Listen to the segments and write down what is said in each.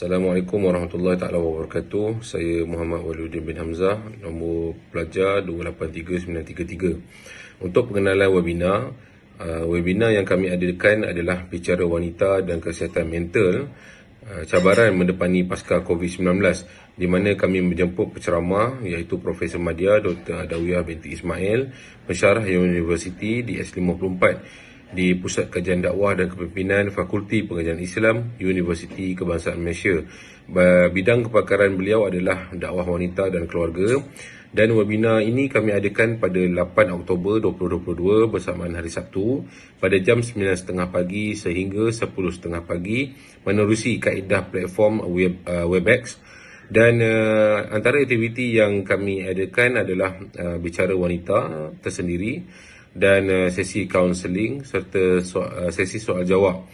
Assalamualaikum warahmatullahi taala wabarakatuh. Saya Muhammad Waliuddin bin Hamzah, nombor pelajar 283933. Untuk pengenalan webinar yang kami adakan adalah bicara wanita dan kesihatan mental, cabaran mendepani pasca COVID-19, di mana kami menjemput penceramah iaitu Profesor Madya Dr. Adawiyah binti Ismail, pensyarah Universiti di S54 di Pusat Kajian Dakwah dan Kepimpinan Fakulti Pengajian Islam Universiti Kebangsaan Malaysia. Bidang kepakaran beliau adalah dakwah wanita dan keluarga, dan webinar ini kami adakan pada 8 Oktober 2022 bersamaan hari Sabtu pada jam 9.30 pagi sehingga 10.30 pagi menerusi kaedah platform Webex. Dan antara aktiviti yang kami adakan adalah bicara wanita tersendiri dan sesi kaunseling serta sesi soal jawab.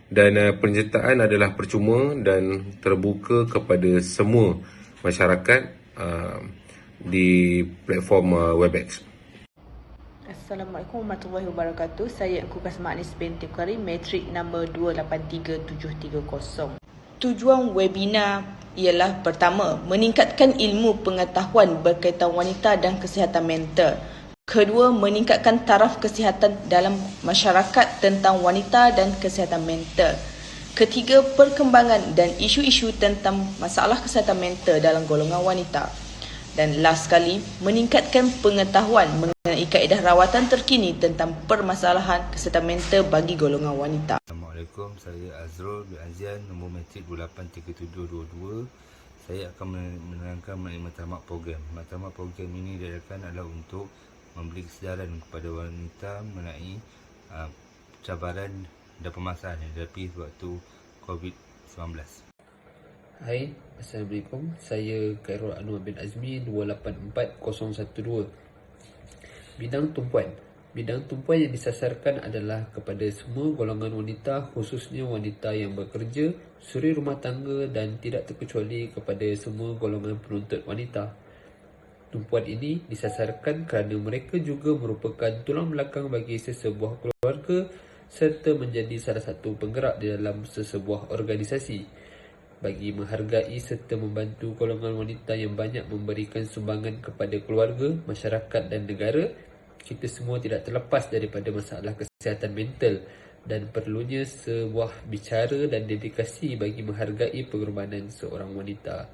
Dan penyertaan adalah percuma dan terbuka kepada semua masyarakat di platform Webex. Assalamualaikum warahmatullahi wabarakatuh. Saya Engku Kasma Anis binti Karim, matrik nombor 283730. Tujuan webinar ialah pertama, meningkatkan ilmu pengetahuan berkaitan wanita dan kesihatan mental. Kedua, meningkatkan taraf kesihatan dalam masyarakat tentang wanita dan kesihatan mental. Ketiga, perkembangan dan isu-isu tentang masalah kesihatan mental dalam golongan wanita. Dan last sekali, meningkatkan pengetahuan mengenai kaedah rawatan terkini tentang permasalahan kesihatan mental bagi golongan wanita. Assalamualaikum, saya Azrul bin Azian, nombor matrik 283722. Saya akan menerangkan mengenai matlamat program. Matlamat program ini diadakan adalah untuk memberi kesedaran kepada wanita mengenai cabaran dan permasalahan yang dihadapi waktu COVID-19. Hai, Assalamualaikum. Saya Khairul Anwar bin Azmi, 284012. Bidang tumpuan. Bidang tumpuan yang disasarkan adalah kepada semua golongan wanita, khususnya wanita yang bekerja, suri rumah tangga dan tidak terkecuali kepada semua golongan penuntut wanita. Tumpuan ini disasarkan kerana mereka juga merupakan tulang belakang bagi sesebuah keluarga serta menjadi salah satu penggerak di dalam sesebuah organisasi. Bagi menghargai serta membantu golongan wanita yang banyak memberikan sumbangan kepada keluarga, masyarakat dan negara, kita semua tidak terlepas daripada masalah kesihatan mental dan perlunya sebuah bicara dan dedikasi bagi menghargai pengorbanan seorang wanita.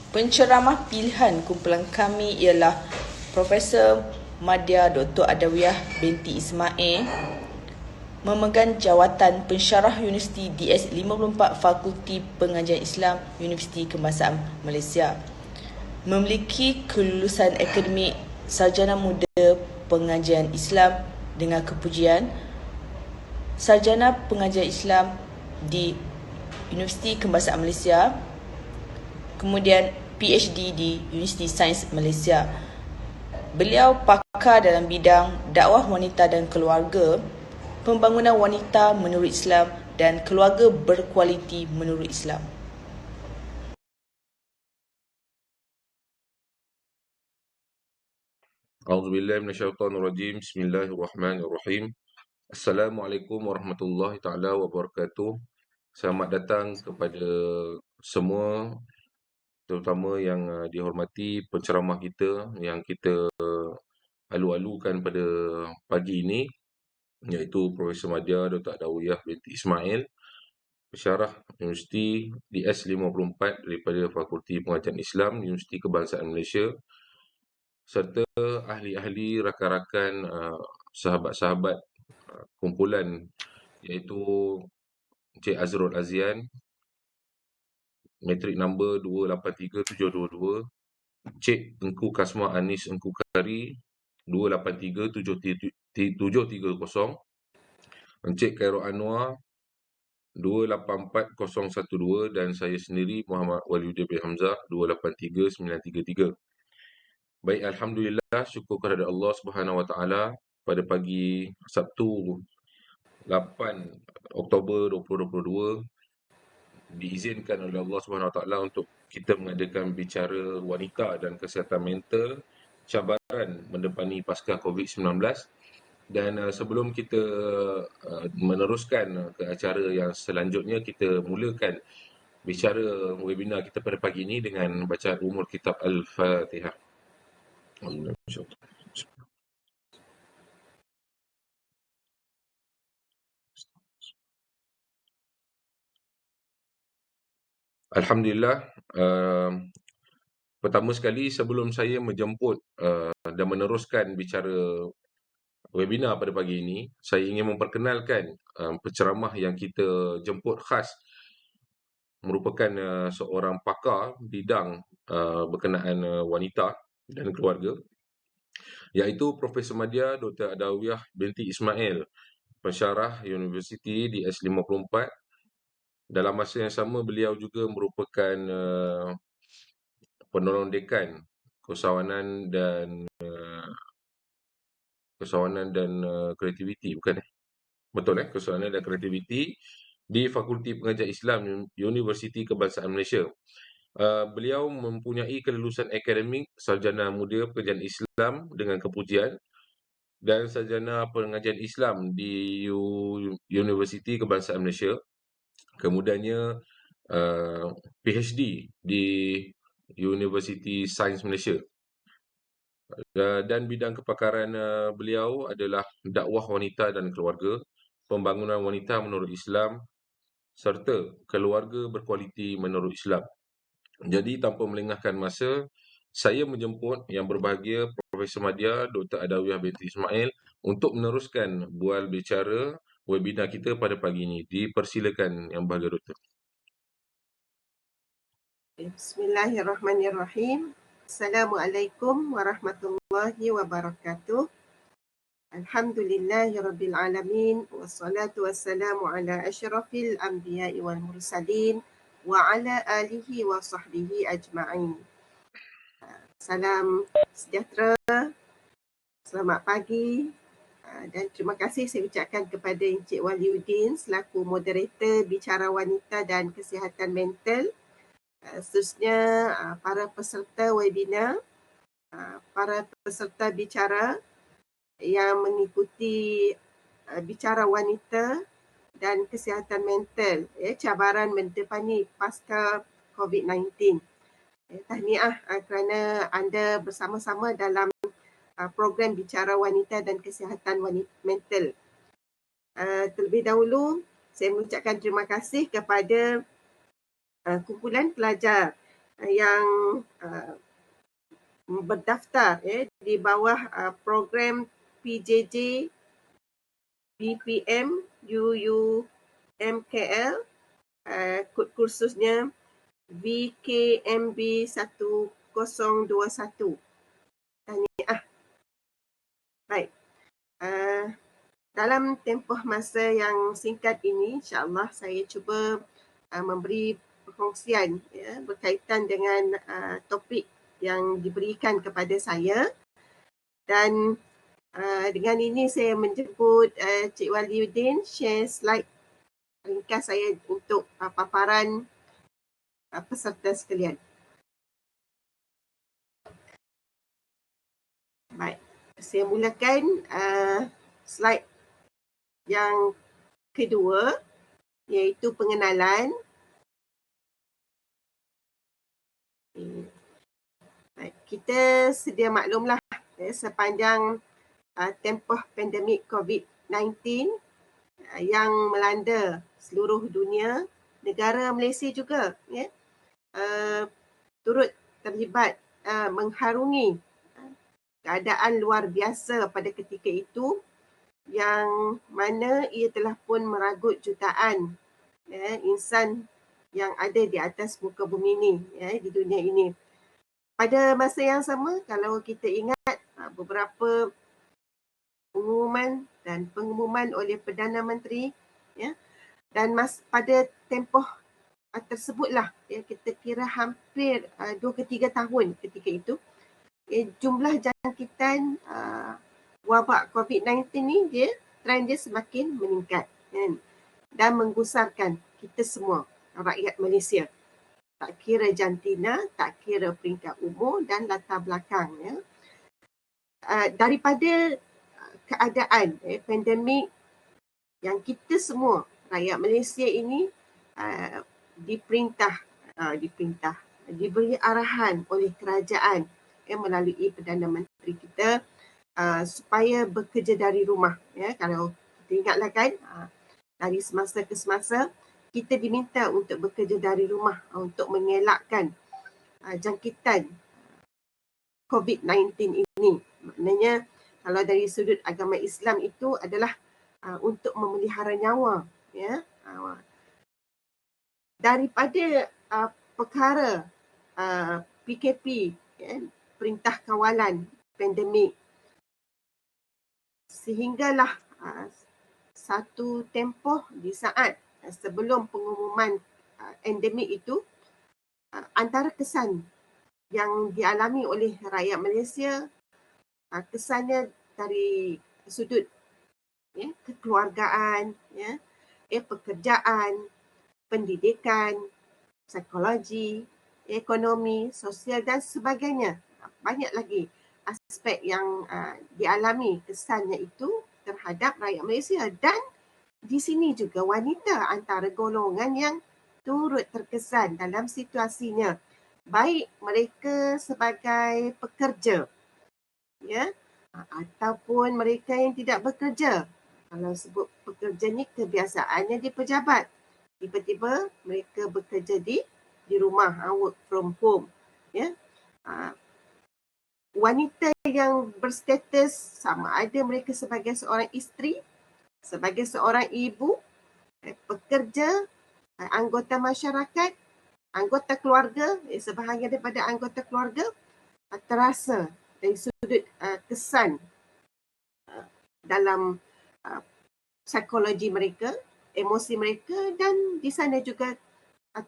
Penceramah pilihan kumpulan kami ialah Profesor Madya Dr. Adawiyah binti Ismail, memegang jawatan pensyarah Universiti DS54 Fakulti Pengajian Islam Universiti Kebangsaan Malaysia. Memiliki kelulusan akademik Sarjana Muda Pengajian Islam dengan kepujian, Sarjana Pengajian Islam di Universiti Kebangsaan Malaysia, kemudian PhD di Universiti Sains Malaysia. Beliau pakar dalam bidang dakwah wanita dan keluarga, pembangunan wanita menurut Islam dan keluarga berkualiti menurut Islam. A'udzubillahi minasyaitonirrajim. Bismillahirrahmanirrahim. Assalamualaikum warahmatullahi taala wabarakatuh. Selamat datang kepada semua, terutama yang dihormati penceramah kita yang kita alu-alukan pada pagi ini, iaitu Profesor Madya Dr. Adawiyah binti Ismail, pensyarah Universiti DS54 daripada Fakulti Pengajian Islam Universiti Kebangsaan Malaysia, serta ahli-ahli, rakan-rakan, sahabat-sahabat kumpulan iaitu Encik Azrul Azian, matrik nombor 283722, Encik Engku Kasma Anis Engku Kari, 283730, Encik Khairul Anwar, 284012, dan saya sendiri Muhammad Waliuddin bin Hamzah, 283933. Baik, alhamdulillah, syukur kepada Allah Subhanahu Wa Taala, pada pagi Sabtu 8 Oktober 2022 diizinkan oleh Allah Subhanahu Wa Taala untuk kita mengadakan bicara wanita dan kesihatan mental, cabaran mendepani pasca COVID-19. Dan sebelum kita meneruskan ke acara yang selanjutnya, kita mulakan bicara webinar kita pada pagi ini dengan bacaan umur kitab Al-Fatihah. Alhamdulillah. Pertama sekali, sebelum saya menjemput dan meneruskan bicara webinar pada pagi ini, saya ingin memperkenalkan penceramah yang kita jemput khas, merupakan seorang pakar bidang berkenaan wanita dan keluarga, iaitu Profesor Madya Dr. Adawiyah binti Ismail, pensyarah Universiti di S54. Dalam masa yang sama, beliau juga merupakan penolong dekan Keusahawanan dan Kreativiti, bukan Betul Keusahawanan dan Kreativiti di Fakulti Pengajian Islam Universiti Kebangsaan Malaysia. Beliau mempunyai kelulusan akademik Sarjana Muda Pengajian Islam dengan kepujian dan Sarjana Pengajian Islam di Universiti Kebangsaan Malaysia. Kemudiannya PhD di Universiti Sains Malaysia. Dan bidang kepakaran beliau adalah dakwah wanita dan keluarga, pembangunan wanita menurut Islam, serta keluarga berkualiti menurut Islam. Jadi tanpa melengahkan masa, saya menjemput yang berbahagia Profesor Madya Dr. Adawiyah binti Ismail untuk meneruskan bual bicara webinar kita pada pagi ini. Dipersilakan yang berbahagia Dr. Bismillahirrahmanirrahim. Assalamualaikum warahmatullahi wabarakatuh. Alhamdulillahirabbil alamin wassalatu wassalamu ala asyrafil anbiya'i wal mursalin wa ala alihi wa sahbihi ajma'in. Salam sejahtera. Selamat pagi. Dan terima kasih saya ucapkan kepada Encik Waliuddin selaku moderator bicara wanita dan kesihatan mental. Seterusnya para peserta webinar, para peserta bicara yang mengikuti bicara wanita dan kesihatan mental, cabaran mendepani pasca COVID-19. Tahniah kerana anda bersama-sama dalam program bicara wanita dan kesihatan mental. Terlebih dahulu, saya mengucapkan terima kasih kepada kumpulan pelajar yang berdaftar di bawah program PJJ BPM UUMKL, kod kursusnya VKMB 1021. Tahniah. Baik. Dalam tempoh masa yang singkat ini, insya-Allah saya cuba memberi perkongsian berkaitan dengan topik yang diberikan kepada saya. Dan dengan ini saya menjemput Cik Waliuddin share slide ringkas saya untuk paparan peserta sekalian. Baik, saya mulakan slide yang kedua, iaitu pengenalan. Kita sedia maklumlah sepanjang tempoh pandemik COVID-19 yang melanda seluruh dunia, negara Malaysia juga turut terlibat mengharungi keadaan luar biasa pada ketika itu, yang mana ia telah pun meragut jutaan insan yang ada di atas muka bumi ini, di dunia ini. Pada masa yang sama, kalau kita ingat beberapa pengumuman oleh Perdana Menteri, dan pada tempoh tersebutlah kita kira hampir 2 ke 3 tahun ketika itu, jumlah jangkitan wabak COVID-19 ni trend dia semakin meningkat dan menggusarkan kita semua rakyat Malaysia, tak kira jantina, tak kira peringkat umur dan latar belakang. Daripada keadaan pandemik yang kita semua rakyat Malaysia ini diberi arahan oleh kerajaan melalui Perdana Menteri kita supaya bekerja dari rumah. Kalau kita ingatlah kan, dari semasa ke semasa kita diminta untuk bekerja dari rumah untuk mengelakkan jangkitan COVID-19 ini. Maknanya kalau dari sudut agama Islam itu adalah untuk memelihara nyawa, daripada perkara PKP, Perintah Kawalan Pandemik, sehinggalah satu tempoh di saat sebelum pengumuman endemik itu, antara kesan yang dialami oleh rakyat Malaysia, kesannya dari sudut kekeluargaan, pekerjaan, pendidikan, psikologi, ekonomi, sosial dan sebagainya. Banyak lagi aspek yang dialami kesannya itu terhadap rakyat Malaysia, dan di sini juga wanita antara golongan yang turut terkesan dalam situasinya, baik mereka sebagai pekerja ataupun mereka yang tidak bekerja. Kalau sebut pekerja ni kebiasaannya di pejabat, tiba-tiba mereka bekerja di rumah, work from home. Wanita yang berstatus sama ada mereka sebagai seorang isteri, sebagai seorang ibu, pekerja, anggota masyarakat, anggota keluarga, sebahagian daripada anggota keluarga, terasa dari sudut kesan dalam psikologi mereka, emosi mereka, dan di sana juga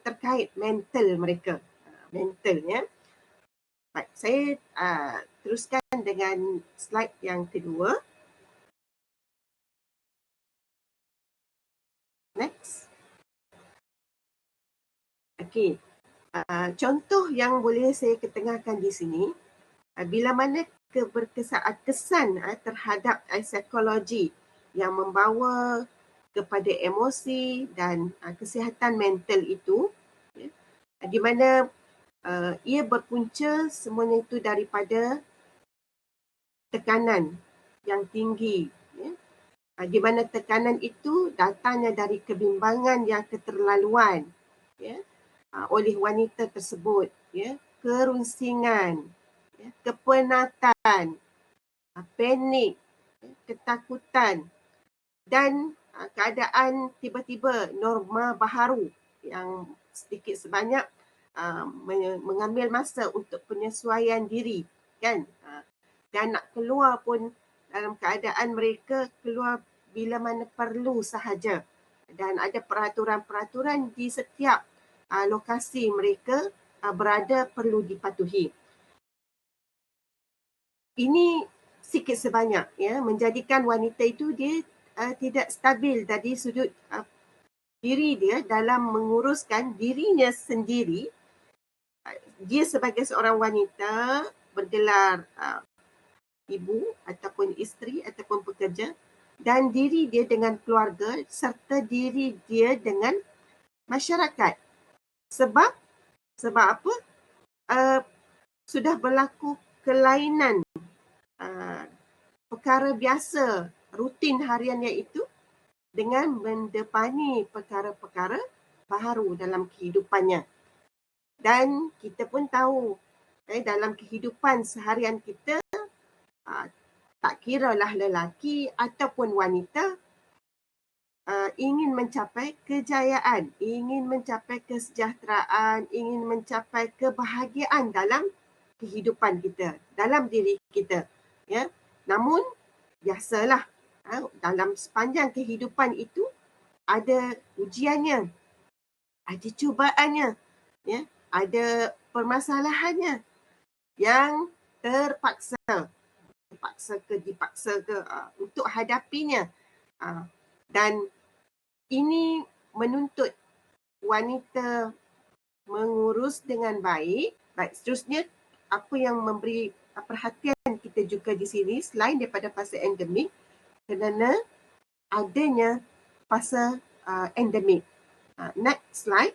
terkait mental mereka. Mentalnya. Baik, saya teruskan dengan slide yang kedua. Next. Okey. Contoh yang boleh saya ketengahkan di sini, bila mana kesan terhadap psikologi yang membawa kepada emosi dan kesihatan mental itu, di mana ia berpunca semuanya itu daripada tekanan yang tinggi, di mana tekanan itu datangnya dari kebimbangan yang keterlaluan oleh wanita tersebut, kerunsingan, kepenatan, panik, ketakutan dan keadaan tiba-tiba norma baharu yang sedikit sebanyak mengambil masa untuk penyesuaian diri, kan? Dan nak keluar pun dalam keadaan mereka keluar bila mana perlu sahaja, dan ada peraturan-peraturan di setiap lokasi mereka berada perlu dipatuhi. Ini sikit sebanyak menjadikan wanita itu dia tidak stabil dari sudut diri dia dalam menguruskan dirinya sendiri. Dia sebagai seorang wanita bergelar ibu ataupun isteri ataupun pekerja, dan diri dia dengan keluarga serta diri dia dengan masyarakat. Sebab apa? Sudah berlaku kelainan perkara biasa rutin hariannya itu dengan mendepani perkara-perkara baharu dalam kehidupannya. Dan kita pun tahu dalam kehidupan seharian kita, tak kiralah lelaki ataupun wanita, ingin mencapai kejayaan, ingin mencapai kesejahteraan, ingin mencapai kebahagiaan dalam kehidupan kita, dalam diri kita. Namun biasalah, dalam sepanjang kehidupan itu ada ujiannya, ada cubaannya, ada permasalahannya yang dipaksa ke untuk hadapinya, dan ini menuntut wanita mengurus dengan baik. Seterusnya, apa yang memberi perhatian kita juga di sini selain daripada fasa endemik, kerana adanya fasa endemik. Next slide.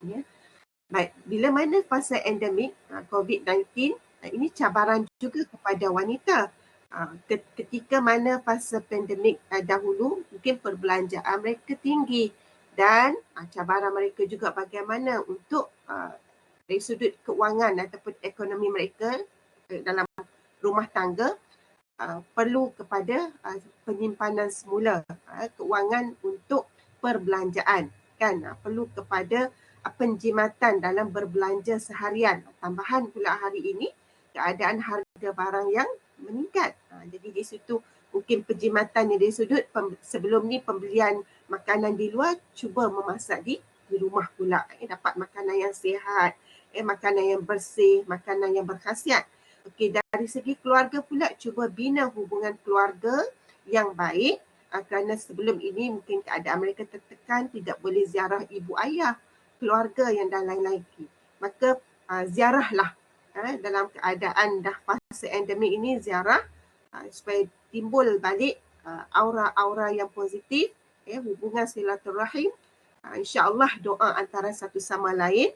Ya. Baik, bila mana fasa endemik COVID-19, ini cabaran juga kepada wanita. Ketika mana fasa pandemik dahulu, mungkin perbelanjaan mereka tinggi dan cabaran mereka juga bagaimana untuk dari sudut keuangan ataupun ekonomi mereka dalam rumah tangga perlu kepada penyimpanan semula keuangan untuk perbelanjaan, kan, perlu kepada penjimatan dalam berbelanja seharian. Tambahan pula hari ini keadaan harga barang yang meningkat. Jadi di situ mungkin penjimatan dari sudut sebelum ni pembelian makanan di luar, cuba memasak di rumah pula. Dapat makanan yang sihat, makanan yang bersih, makanan yang berkhasiat. Okey, dari segi keluarga pula, cuba bina hubungan keluarga yang baik kerana sebelum ini mungkin keadaan mereka tertekan, tidak boleh ziarah ibu ayah, keluarga yang dah lain lagi. Maka ziarahlah dalam keadaan dah fasa endemik ini, ziarah supaya timbul balik aura-aura yang positif, hubungan silaturahim, insya-Allah doa antara satu sama lain.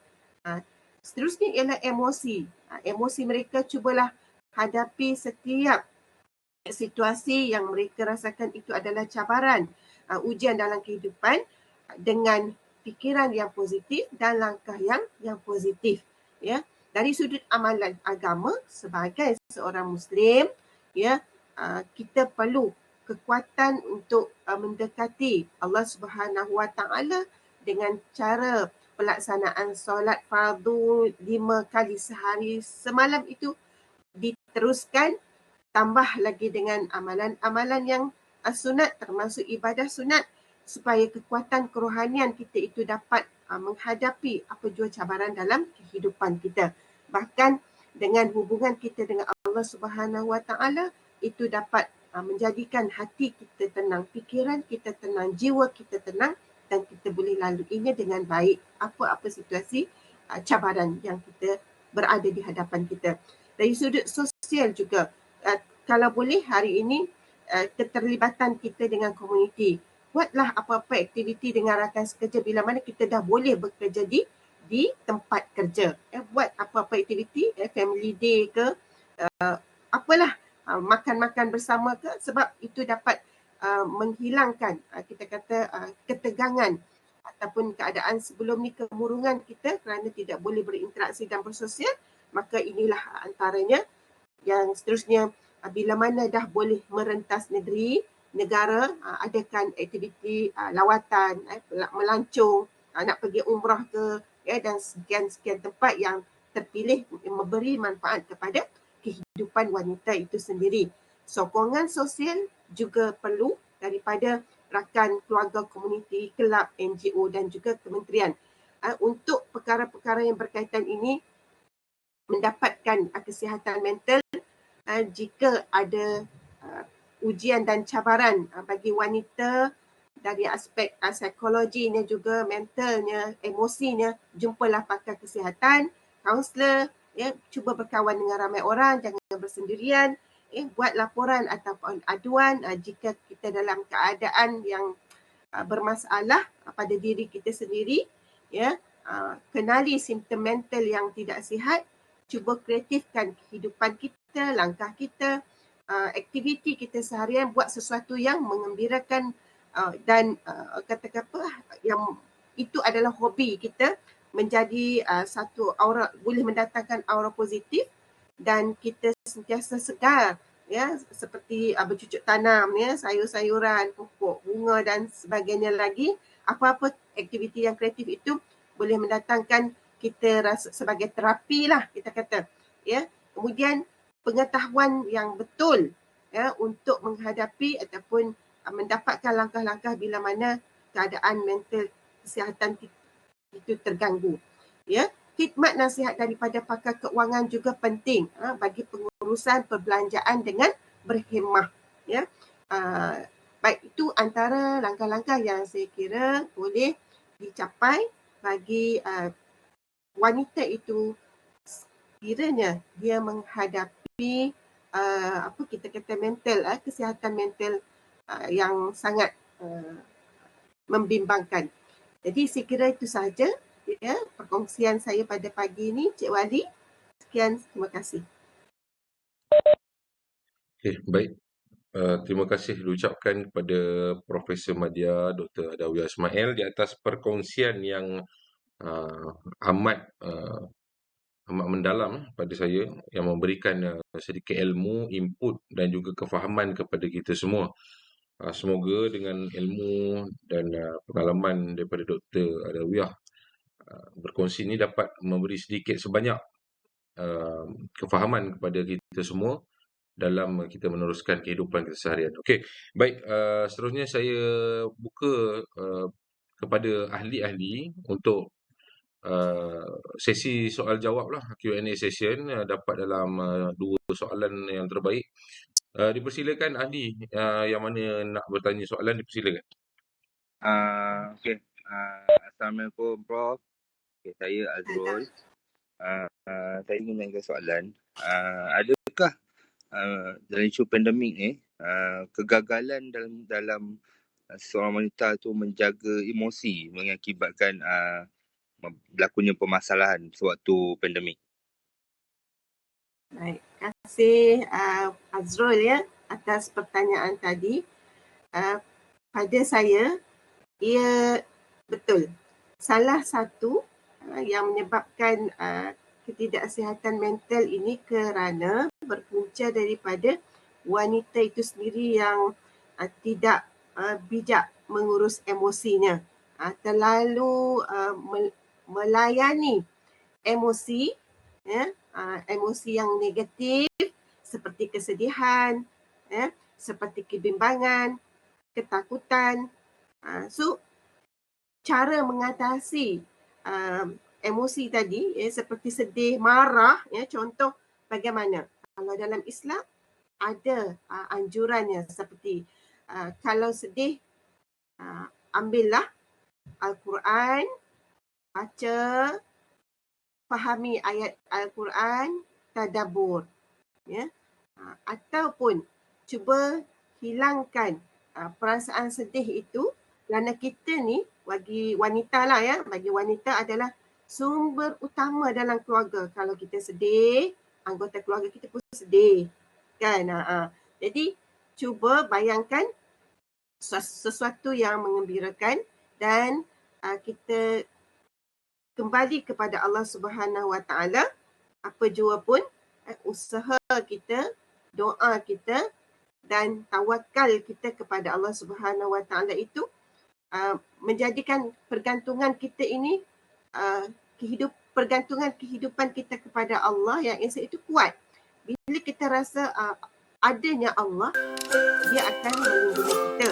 Seterusnya ialah emosi. Emosi mereka cubalah hadapi setiap situasi yang mereka rasakan itu adalah cabaran, ujian dalam kehidupan dengan fikiran yang positif dan langkah yang positif. Ya, dari sudut amalan agama sebagai seorang Muslim, ya, kita perlu kekuatan untuk mendekati Allah Subhanahu Wa Taala dengan cara pelaksanaan solat fardu 5 kali sehari semalam itu diteruskan, tambah lagi dengan amalan-amalan yang sunat termasuk ibadah sunat supaya kekuatan kerohanian kita itu dapat menghadapi apa jua cabaran dalam kehidupan kita. Bahkan dengan hubungan kita dengan Allah Subhanahu Wa Taala itu dapat menjadikan hati kita tenang, fikiran kita tenang, jiwa kita tenang dan kita boleh laluinya dengan baik apa-apa situasi cabaran yang kita berada di hadapan kita. Dari sudut sosial juga, kalau boleh hari ini keterlibatan kita dengan komuniti. Buatlah apa-apa aktiviti dengan rakan sekerja bila mana kita dah boleh bekerja di tempat kerja. Buat apa-apa aktiviti, family day ke, apalah, makan-makan bersama ke, sebab itu dapat menghilangkan kita kata ketegangan ataupun keadaan sebelum ni, kemurungan kita kerana tidak boleh berinteraksi dan bersosial. Maka inilah antaranya. Yang seterusnya, bila mana dah boleh merentas negara, adakan aktiviti lawatan, melancong, nak pergi umrah ke, dan sekian-sekian tempat yang terpilih memberi manfaat kepada kehidupan wanita itu sendiri. Sokongan sosial juga perlu daripada rakan keluarga komuniti, kelab, NGO dan juga kementerian. Untuk perkara-perkara yang berkaitan ini, mendapatkan kesihatan mental jika ada ujian dan cabaran bagi wanita dari aspek psikologinya juga, mentalnya, emosinya, jumpalah pakar kesihatan, kaunselor, cuba berkawan dengan ramai orang, jangan bersendirian, buat laporan ataupun aduan jika kita dalam keadaan yang bermasalah pada diri kita sendiri, kenali simptom mental yang tidak sihat, cuba kreatifkan kehidupan kita, langkah kita, aktiviti kita seharian, buat sesuatu yang mengembirakan dan katakan apa, yang itu adalah hobi kita, menjadi satu aura, boleh mendatangkan aura positif dan kita sentiasa segar, seperti bercucuk tanam, sayur-sayuran, pokok, bunga dan sebagainya lagi. Apa-apa aktiviti yang kreatif itu boleh mendatangkan kita rasa sebagai terapi lah, kita kata. Kemudian pengetahuan yang betul untuk menghadapi ataupun mendapatkan langkah-langkah bila mana keadaan mental kesihatan itu terganggu. Khidmat nasihat daripada pakar keuangan juga penting bagi pengurusan perbelanjaan dengan berhemah. Baik, itu antara langkah-langkah yang saya kira boleh dicapai bagi wanita itu kiranya dia menghadapi apa kita kata mental, kesihatan mental yang sangat membimbangkan. Jadi saya kira itu sahaja ya perkongsian saya pada pagi ini, Cik Wali. Sekian, terima kasih. Okey, baik. Terima kasih diucapkan kepada Profesor Madya Dr. Adawiyah Ismail di atas perkongsian yang uh, amat amat mendalam pada saya, yang memberikan sedikit ilmu, input dan juga kefahaman kepada kita semua. Semoga dengan ilmu dan pengalaman daripada Dr. Adawiyah berkongsi ini dapat memberi sedikit sebanyak kefahaman kepada kita semua dalam kita meneruskan kehidupan kita seharian. Okey, baik. Seterusnya saya buka kepada ahli-ahli untuk sesi soal jawab lah, Q&A session, dapat dalam 2 soalan yang terbaik. Dipersilakan ahli yang mana nak bertanya soalan, dipersilakan. Okey. Assalamualaikum Prof. Okay, saya Azrul. Saya ingin menanyakan soalan. Adakah dalam isu pandemik ni kegagalan dalam seorang wanita tu menjaga emosi mengakibatkan berlakunya permasalahan sewaktu pandemik? Baik, terima kasih Azrul ya atas pertanyaan tadi. Pada saya, ia betul. Salah satu yang menyebabkan ketidaksihatan mental ini kerana berpunca daripada wanita itu sendiri yang tidak bijak mengurus emosinya. Terlalu melayani emosi, ya, emosi yang negatif seperti kesedihan, ya, seperti kebimbangan, ketakutan. So, cara mengatasi emosi tadi, ya, seperti sedih, marah, ya, contoh bagaimana? Kalau dalam Islam ada anjurannya seperti kalau sedih, ambillah Al-Quran, baca, fahami ayat Al-Quran, tadabbur, ya, ataupun cuba hilangkan perasaan sedih itu, kerana kita ni bagi wanita lah ya, bagi wanita adalah sumber utama dalam keluarga. Kalau kita sedih, anggota keluarga kita pun sedih, kan? Jadi cuba bayangkan sesuatu yang mengembirakan dan kita kembali kepada Allah Subhanahu Wa Taala. Apa jua pun usaha kita, doa kita dan tawakal kita kepada Allah Subhanahu Wa Taala itu menjadikan pergantungan kita ini pergantungan kehidupan kita kepada Allah yang esa itu kuat. Bila kita rasa adanya Allah, dia akan melindungi kita,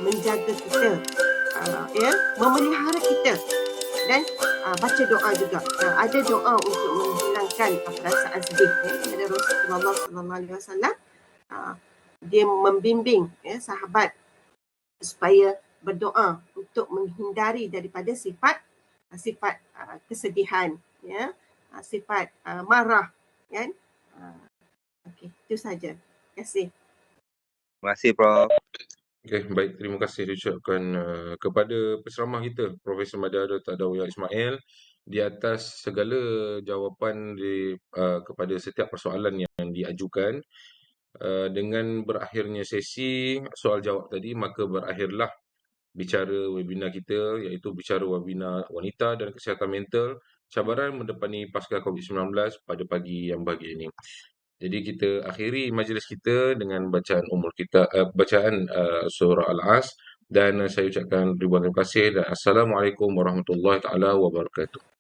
menjaga kita, ya, memelihara kita. Dan baca doa juga. Ada doa untuk menghilangkan perasaan sedih. Ada Rasulullah SAW, dia membimbing sahabat supaya berdoa untuk menghindari daripada sifat kesedihan, ya, sifat marah, kan? Okey, itu saja. Terima kasih. Terima kasih Prof. Okey, baik. Terima kasih diucapkan kepada penceramah kita, Profesor Madya Dr. Adawiyah Ismail, di atas segala jawapan kepada setiap persoalan yang diajukan. Dengan berakhirnya sesi soal jawab tadi, maka berakhirlah bicara webinar kita, iaitu bicara webinar wanita dan kesihatan mental, cabaran mendepani pasca COVID-19 pada pagi yang bahagia ini. Jadi kita akhiri majlis kita dengan bacaan surah Al-As, dan saya ucapkan ribuan terima kasih dan Assalamualaikum warahmatullahi taala wabarakatuh.